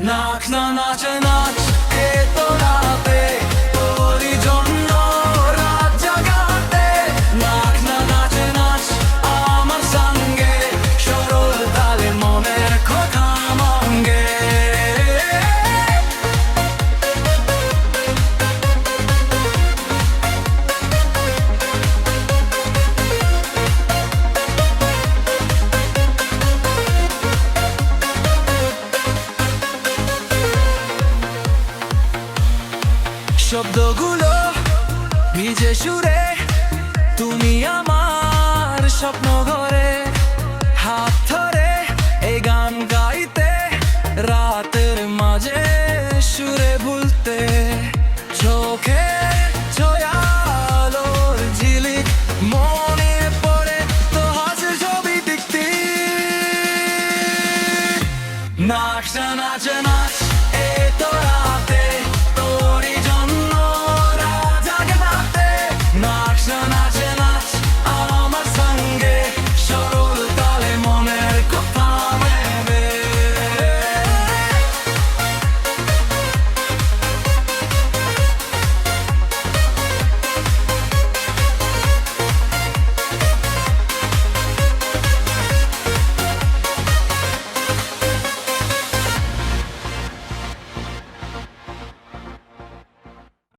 নাচ না নাচ নাচ এ তো রাতে তোরই জন্য রাত জাগাতে নাচ না নাচ নাচ আমার সঙ্গে সরল তালে মনের কথা মঙ্গে শব্দগুলো ভিজে সুরে তুমি আমার স্বপ্ন ঘরে হাত ধরে এই গান গাইতে রাতের মাঝে সুরে ভুলতে চোখে ছয়ালোর ঝিলিক মনে পড়ে তো হাসি ছবি দেখতে নাচ নাচ নাচ